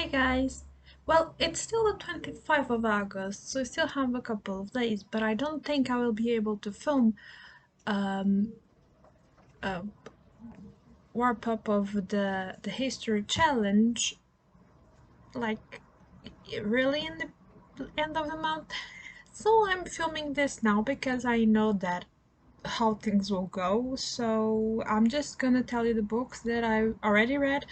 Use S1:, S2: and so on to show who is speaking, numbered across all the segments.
S1: Hey guys! Well, it's still the 25th of August, so I still have a couple of days, but I don't think I will be able to film um, a wrap up of the history challenge like really in the end of the month. So I'm filming this now because I know that how things will go. So I'm just gonna tell you the books that I already read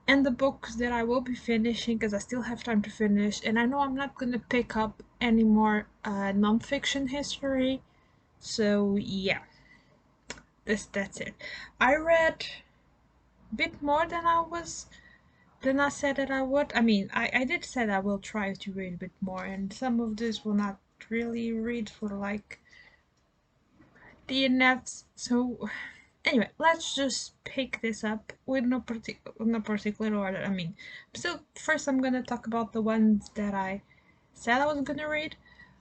S1: and the books that I will be finishing because I still have time to finish. And I know I'm not gonna pick up any more non-fiction history. So yeah, that's it. I read a bit more than I said that I would. I mean, I did say I will try to read a bit more, and some of this will not really read for like the internet. So anyway, let's just pick this up with no particular order. I mean, so first I'm gonna talk about the ones that I said I was gonna read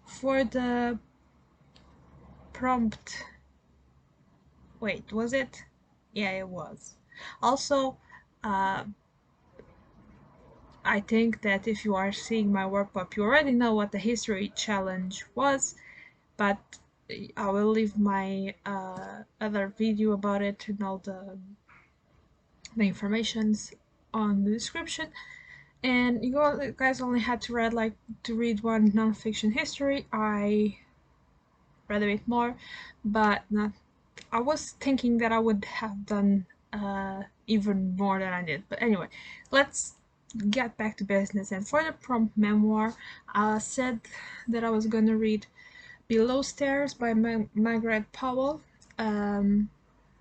S1: for the prompt. Wait, was it? Yeah, it was. Also, uh, I think that if you are seeing my work up, you already know what the history challenge was, but I will leave my other video about it and all the informations on the description. And you guys only had to read one non-fiction history. I read a bit more, but not. I was thinking that I would have done even more than I did. But anyway, let's get back to business. And for the prompt memoir, I said that I was gonna read Below Stairs by Margaret Powell,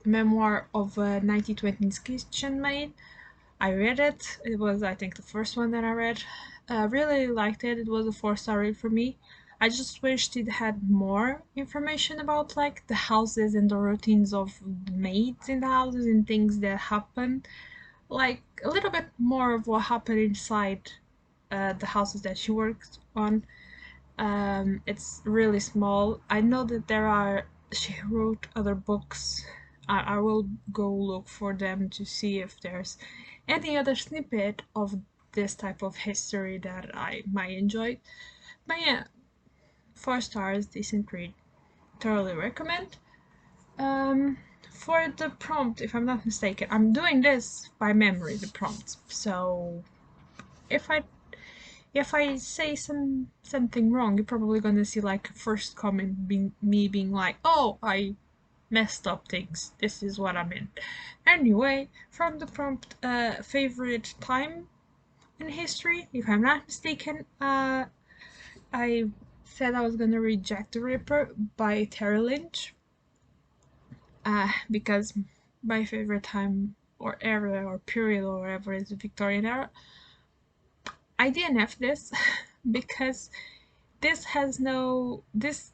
S1: memoir of a 1920s kitchen maid. I read it. It was, I think, the first one that I read. Really liked it. It was a 4-star read for me. I just wished it had more information about like the houses and the routines of the maids in the houses and things that happen. Like a little bit more of what happened inside the houses that she worked on. It's really small. I know that she wrote other books. I will go look for them to see if there's any other snippet of this type of history that I might enjoy. But yeah, 4 stars, decent read. Totally recommend. For the prompt, if I'm not mistaken, I'm doing this by memory, the prompts. So if I if I say something wrong, you're probably gonna see like a first comment being me being like, "Oh, I messed up things. This is what I meant." Anyway, from the prompt, favorite time in history, if I'm not mistaken, I said I was gonna read Jack the Ripper by Terry Lynch, because my favorite time or era or period or whatever is the Victorian era. I DNF this because this has no this.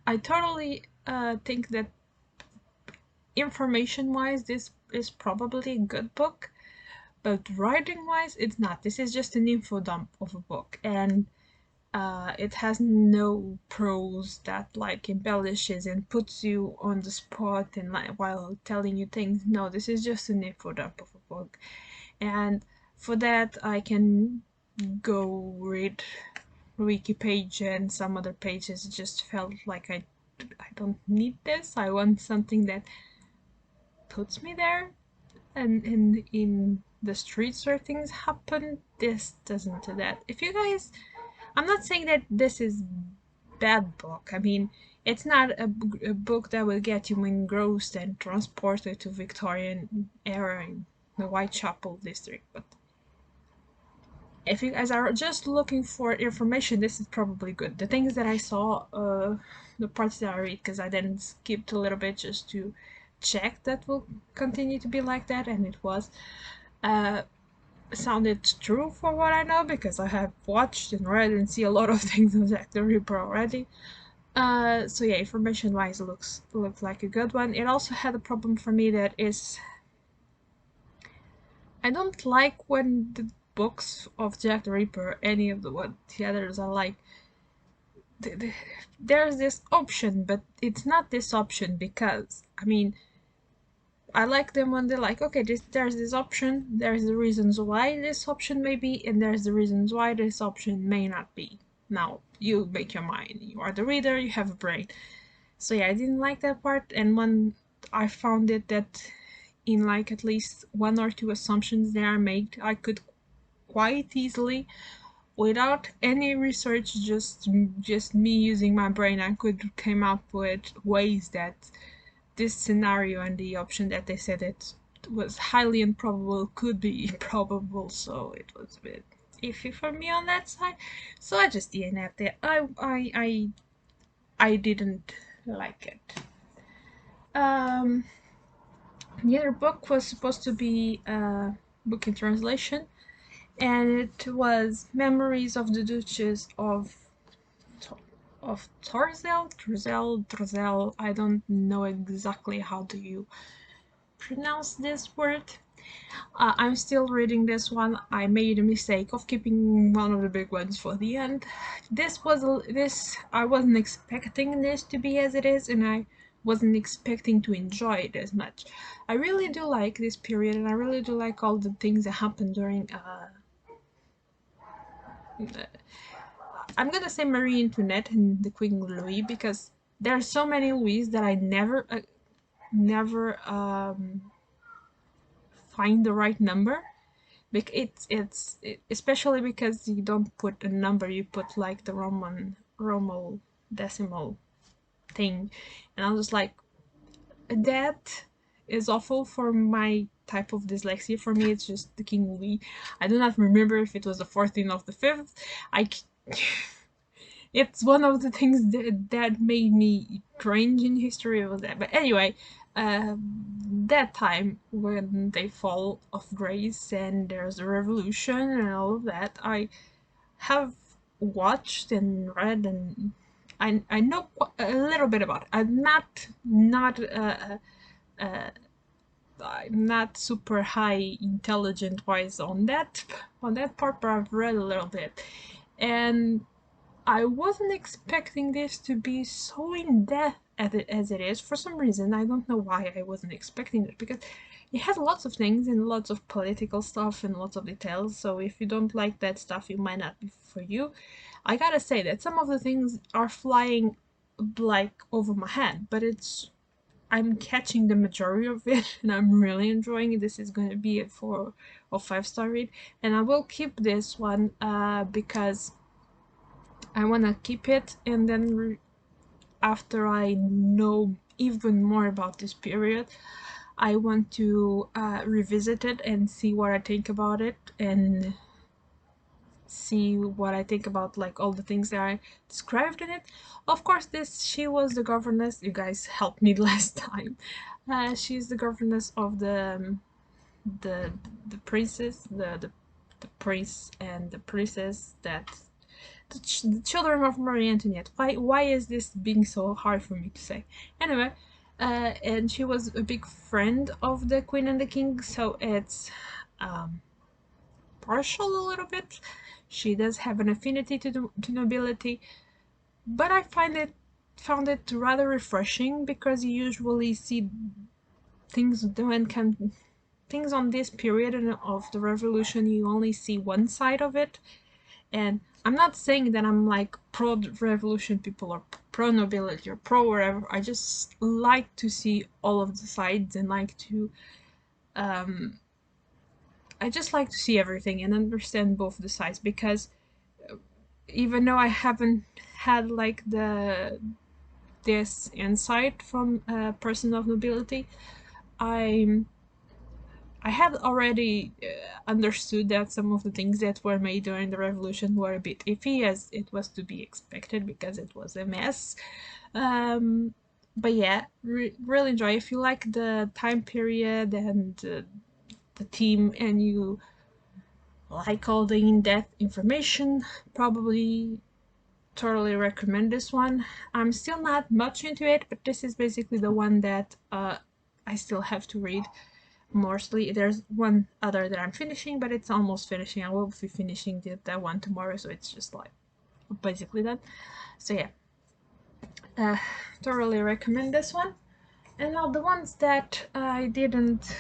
S1: I totally think that information wise this is probably a good book, but writing wise it's not. This is just an info dump of a book, and it has no prose that like embellishes and puts you on the spot and like while telling you things. No, this is just an info dump of a book, and for that I can go read wiki page and some other pages. It just felt like I don't need this. I want something that puts me there and in the streets where things happen. This doesn't do that. If you guys, I'm not saying that this is bad book. I mean, it's not a book that will get you engrossed and transported to Victorian era in the Whitechapel district, but if you guys are just looking for information, this is probably good. The things that I saw, the parts that I read, because I didn't skip a little bit just to check that will continue to be like that, and it was, uh, sounded true for what I know, because I have watched and read and see a lot of things on Jack the Ripper already. So yeah, information wise, it looks like a good one. It also had a problem for me that is, I don't like when the books of Jack the Ripper, any of the others, are like there's this option, but it's not this option, because I mean I like them when they're like, okay, there's this option, there's the reasons why this option may be, and there's the reasons why this option may not be. Now, you make your mind. You are the reader, you have a brain. So yeah, I didn't like that part, and when I found it that in like at least one or two assumptions that are made, I could quite easily, without any research, just me using my brain, I could came up with ways that this scenario and the option that they said it was highly improbable could be probable, so it was a bit iffy for me on that side. So I just DNF'd it. I didn't like it. Um, the other book was supposed to be a book in translation, and it was Memories of the Duchess of Torzel. I don't know exactly how do you pronounce this word. I'm still reading this one. I made a mistake of keeping one of the big ones for the end. This I wasn't expecting this to be as it is, and I wasn't expecting to enjoy it as much. I really do like this period, and I really do like all the things that happened during. I'm gonna say Marie Antoinette and the Queen Louis, because there are so many Louis that I never find the right number. Especially because you don't put a number, you put like the Roman decimal thing, and I was like, that is awful for my type of dyslexia. For me, it's just the King Louis. I do not remember if it was the 14th or the 5th. I it's one of the things that made me cringe in history was that. But anyway, that time when they fall of grace and there's a revolution and all of that, I have watched and read, and I know a little bit about it. I'm not super high intelligent wise on that part, but I've read a little bit, and I wasn't expecting this to be so in depth as it is. For some reason, I don't know why I wasn't expecting it, because it has lots of things and lots of political stuff and lots of details. So if you don't like that stuff, it might not be for you. I gotta say that some of the things are flying like over my head, but I'm catching the majority of it and I'm really enjoying it. This is going to be a 4 or 5 star read, and I will keep this one because I want to keep it, and then after I know even more about this period, I want to revisit it and see what I think about it, and see what I think about like all the things that I described in it. Of course, she was the governess. You guys helped me last time. She's the governess of the the princess, the prince and the princess that the children of Marie Antoinette. Why is this being so hard for me to say? Anyway, and she was a big friend of the Queen and the King, so it's partial a little bit. She does have an affinity to nobility, but I found it rather refreshing, because you usually see things things on this period of the revolution, you only see one side of it. And I'm not saying that I'm like pro revolution people or pro nobility or pro whatever. I just like to see all of the sides, and I just like to see everything and understand both the sides, because even though I haven't had like this insight from a person of nobility, I'm I had already understood that some of the things that were made during the revolution were a bit iffy, as it was to be expected because it was a mess. But yeah, really enjoy. If you like the time period and the theme, and you like all the in-depth information, probably totally recommend this one. I'm still not much into it, but this is basically the one that I still have to read. Mostly, there's one other that I'm finishing, but it's almost finishing. I will be finishing that one tomorrow, so it's just like basically done. So yeah, uh, totally recommend this one. And now the ones that I didn't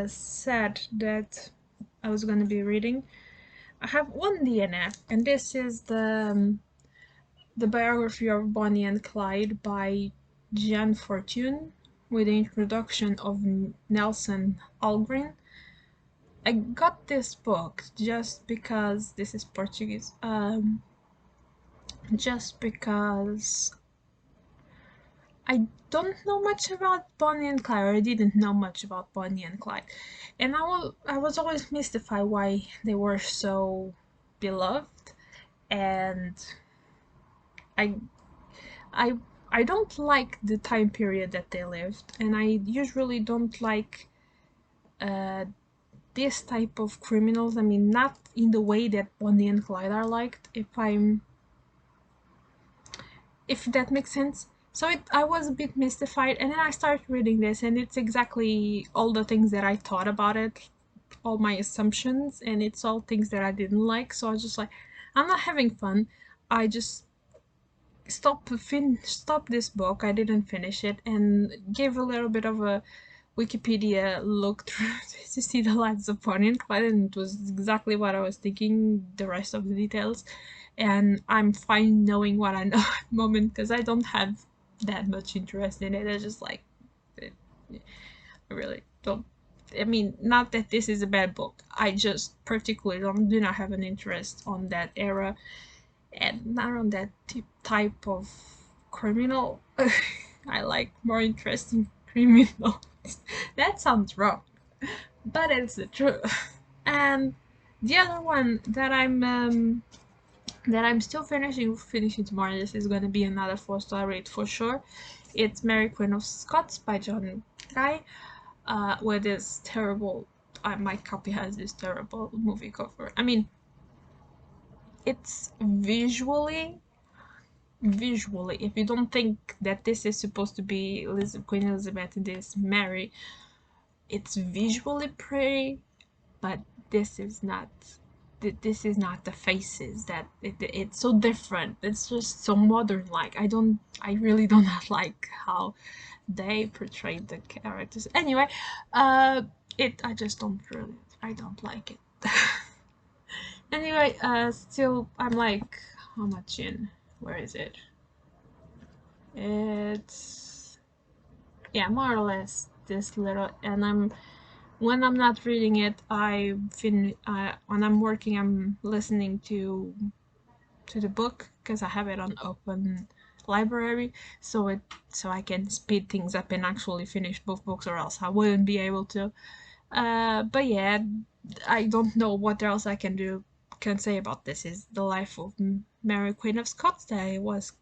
S1: said that I was going to be reading, I have one DNF, and this is the biography of Bonnie and Clyde by Jean Fortune, with the introduction of Nelson Algren. I got this book just because this is Portuguese. Just because I don't know much about Bonnie and Clyde, or I didn't know much about Bonnie and Clyde, and I was always mystified why they were so beloved, and I I I don't like the time period that they lived, and I usually don't like uh, this type of criminals. I mean, not in the way that Bonnie and Clyde are liked. If that makes sense. So I was a bit mystified, and then I started reading this, and it's exactly all the things that I thought about it, all my assumptions, and it's all things that I didn't like. So I was just like, I'm not having fun. I just stopped this book. I didn't finish it, and gave a little bit of a Wikipedia look through to see the lives of Bonnie and Clyde, and it was exactly what I was thinking, the rest of the details. And I'm fine knowing what I know at the moment, because I don't have that much interest in it. I just like, I really don't. I mean, not that this is a bad book. I just particularly do not have an interest on that era, and not on that type of criminal. I like more interesting criminals. That sounds wrong, but it's the truth. And the other one that I'm still finishing tomorrow. This is gonna be another 4-star rate for sure. It's Mary Queen of Scots by John Guy, with this terrible. My copy has this terrible movie cover. I mean, it's visually, if you don't think that this is supposed to be Queen Elizabeth and this Mary, it's visually pretty, but this is not. This is not the faces that it's so different. It's just so modern. Like I really do not like how they portrayed the characters. Anyway, it I just don't really I don't like it. Anyway, still I'm like, how much in? Where is it? It's, yeah, more or less this little, and when I'm not reading it, when I'm working, I'm listening to the book, because I have it on open library, so I can speed things up and actually finish both books, or else I wouldn't be able to. But yeah, I don't know what else I can say about this. Is the life of Mary Queen of Scots. There was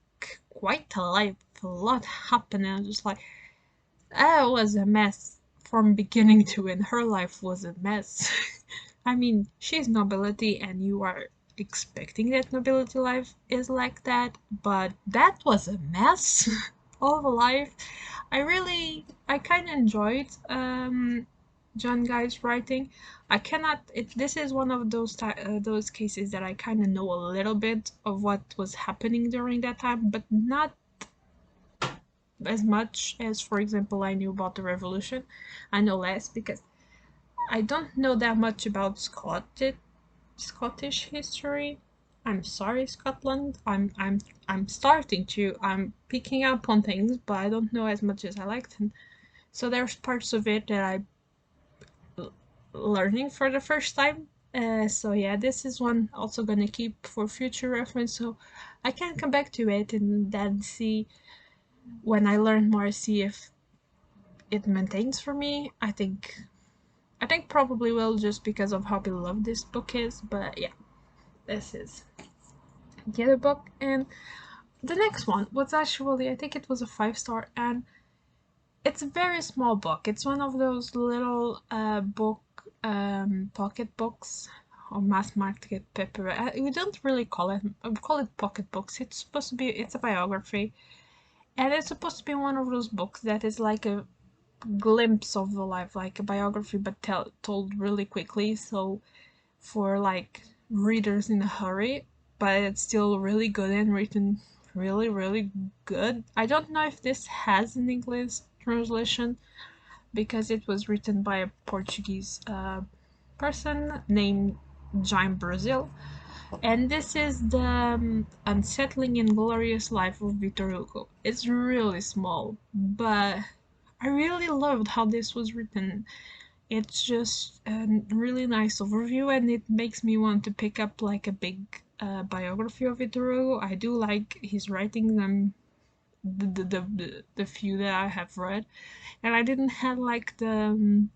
S1: quite a life, a lot happening. I was just like, it was a mess from beginning to end. Her life was a mess. I mean, she's nobility, and you are expecting that nobility life is like that, but that was a mess of a life. I kind of enjoyed John Guy's writing. I cannot. This is one of those cases that I kind of know a little bit of what was happening during that time, but not as much as, for example, I knew about the revolution. I know less because I don't know that much about Scottish history. I'm sorry, Scotland. I'm starting to. I'm picking up on things, but I don't know as much as I liked. And so there's parts of it that I'm learning for the first time. So yeah, this is one also gonna keep for future reference, so I can come back to it and then see, when I learn more, see if it maintains for me. I think probably will, just because of how beloved this book is. But yeah, this is the other book. And the next one was actually, I think it was a 5-star, and it's a very small book. It's one of those little pocket books, or mass market paper. We don't really call it. We call it pocket books. It's supposed to be. It's a biography, and it's supposed to be one of those books that is like a glimpse of the life, like a biography, but told really quickly. So for like readers in a hurry, but it's still really good and written really, really good. I don't know if this has an English translation because it was written by a Portuguese person named Jaime Brazil. And this is the unsettling and glorious life of Victorioco. It's really small, but I really loved how this was written. It's just a really nice overview, and it makes me want to pick up like a big biography of Victorioco. I do like his writing, the few that I have read, and I didn't have like the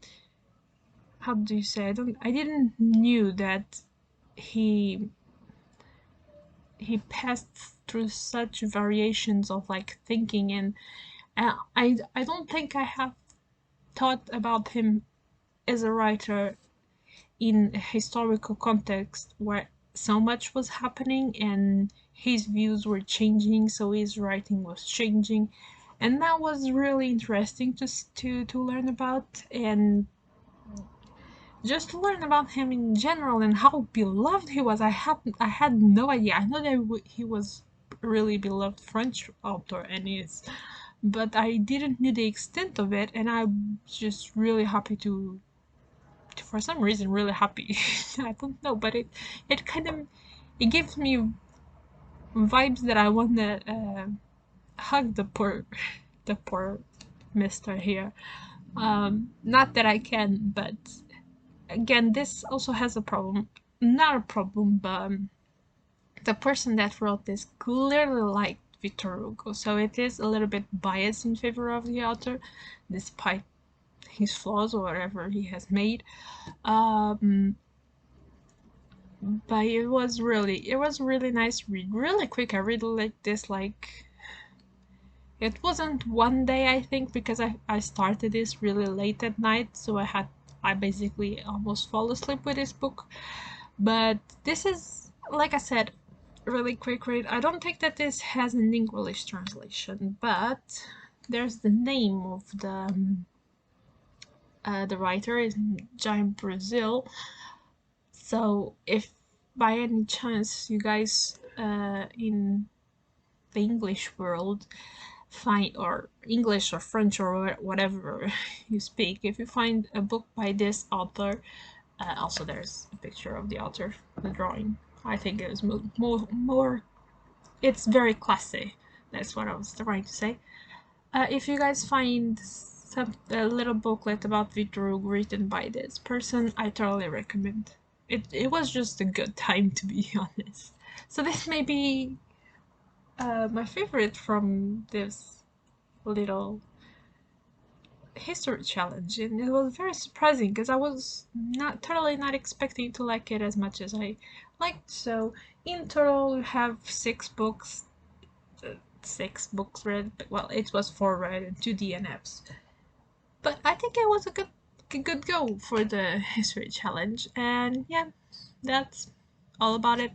S1: how do you say, I didn't knew that he passed through such variations of like thinking, and I don't think I have thought about him as a writer in a historical context where so much was happening and his views were changing, so his writing was changing, and that was really interesting to learn about, and just to learn about him in general and how beloved he was. I had no idea. I know that he was a really beloved French author and is, but I didn't know the extent of it, and I'm just really happy to for some reason really happy. I don't know, but it kind of it gives me vibes that I want to hug the poor mister here. Not that I can, but again, this also has a problem. Not a problem, but the person that wrote this clearly liked Victor Hugo, so it is a little bit biased in favor of the author, despite his flaws or whatever he has made. But it was really nice read, really quick. I really liked this. Like, it wasn't one day, I think, because I started this really late at night, so I basically almost fall asleep with this book. But this is, like I said, really quick read. I don't think that this has an English translation, but there's the name of the writer is Jaime Brazil. So if by any chance you guys in the English world find, or English or French or whatever you speak, if you find a book by this author, also there's a picture of the author, the drawing. I think it was more it's very classy. That's what I was trying to say. If you guys find a little booklet about Victor Hugo written by this person, I totally recommend. It was just a good time, to be honest. So this may be my favorite from this little history challenge, and it was very surprising because I was not expecting to like it as much as I liked. So in total we have 6 books read. Well, it was 4 read and 2 DNFs, but I think it was a good go for the history challenge. And yeah, that's all about it.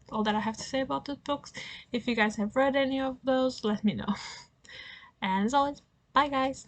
S1: All that I have to say about the books. If you guys have read any of those, let me know. And as always, bye guys.